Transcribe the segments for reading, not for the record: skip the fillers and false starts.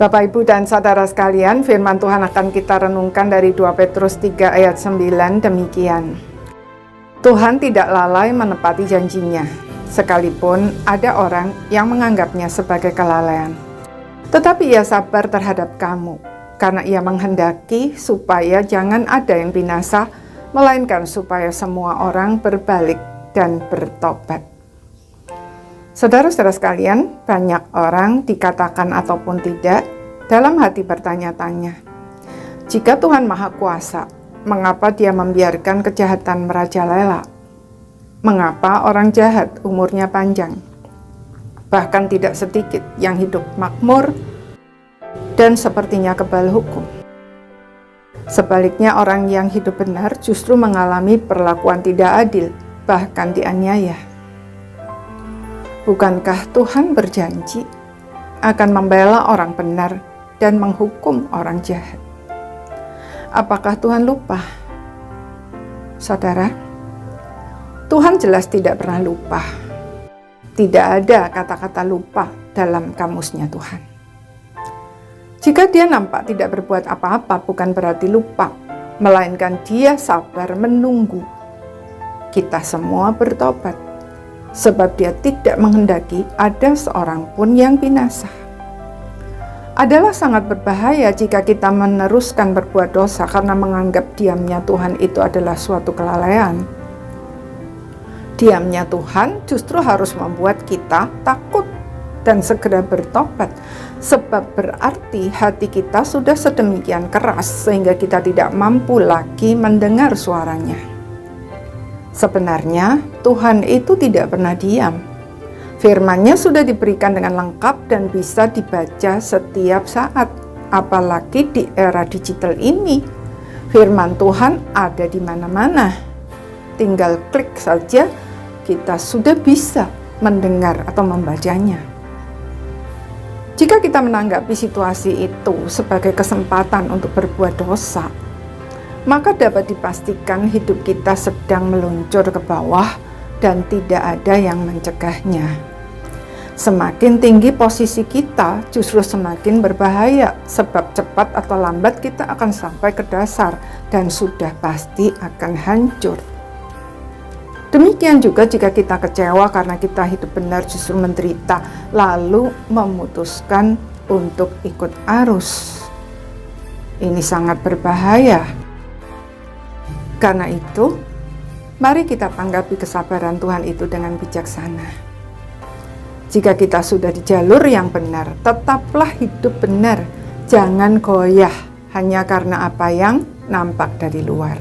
Bapak, Ibu, dan saudara sekalian, firman Tuhan akan kita renungkan dari 2 Petrus 3 ayat 9 demikian. Tuhan tidak lalai menepati janjinya, sekalipun ada orang yang menganggapnya sebagai kelalaian. Tetapi ia sabar terhadap kamu, karena ia menghendaki supaya jangan ada yang binasa, melainkan supaya semua orang berbalik dan bertobat. Saudara-saudara sekalian, banyak orang dikatakan ataupun tidak, dalam hati bertanya-tanya, jika Tuhan Maha Kuasa, mengapa Dia membiarkan kejahatan merajalela? Mengapa orang jahat umurnya panjang? Bahkan tidak sedikit yang hidup makmur dan sepertinya kebal hukum. Sebaliknya, orang yang hidup benar justru mengalami perlakuan tidak adil, bahkan dianiaya. Bukankah Tuhan berjanji akan membela orang benar dan menghukum orang jahat? Apakah Tuhan lupa? Saudara, Tuhan jelas tidak pernah lupa. Tidak ada kata-kata lupa dalam kamusnya Tuhan. Jika Dia nampak tidak berbuat apa-apa, bukan berarti lupa, melainkan Dia sabar menunggu kita semua bertobat, sebab Dia tidak menghendaki ada seorang pun yang binasa. Adalah sangat berbahaya jika kita meneruskan berbuat dosa karena menganggap diamnya Tuhan itu adalah suatu kelalaian. Diamnya Tuhan justru harus membuat kita takut dan segera bertobat, sebab berarti hati kita sudah sedemikian keras sehingga kita tidak mampu lagi mendengar suaranya. Sebenarnya Tuhan itu tidak pernah diam. Firman-Nya sudah diberikan dengan lengkap dan bisa dibaca setiap saat. Apalagi di era digital ini, firman Tuhan ada di mana-mana. Tinggal klik saja, kita sudah bisa mendengar atau membacanya. Jika kita menanggapi situasi itu sebagai kesempatan untuk berbuat dosa, maka dapat dipastikan hidup kita sedang meluncur ke bawah dan tidak ada yang mencegahnya. Semakin tinggi posisi kita, justru semakin berbahaya, sebab cepat atau lambat kita akan sampai ke dasar dan sudah pasti akan hancur. Demikian juga jika kita kecewa karena kita hidup benar justru menderita, lalu memutuskan untuk ikut arus. Ini sangat berbahaya. Karena itu, mari kita tanggapi kesabaran Tuhan itu dengan bijaksana. Jika kita sudah di jalur yang benar, tetaplah hidup benar. Jangan goyah hanya karena apa yang nampak dari luar.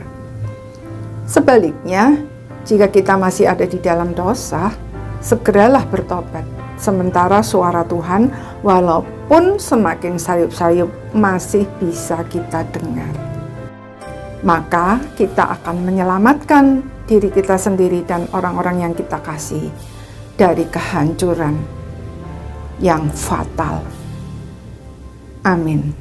Sebaliknya, jika kita masih ada di dalam dosa, segeralah bertobat. Sementara suara Tuhan, walaupun semakin sayup-sayup, masih bisa kita dengar. Maka kita akan menyelamatkan diri kita sendiri dan orang-orang yang kita kasih dari kehancuran yang fatal. Amin.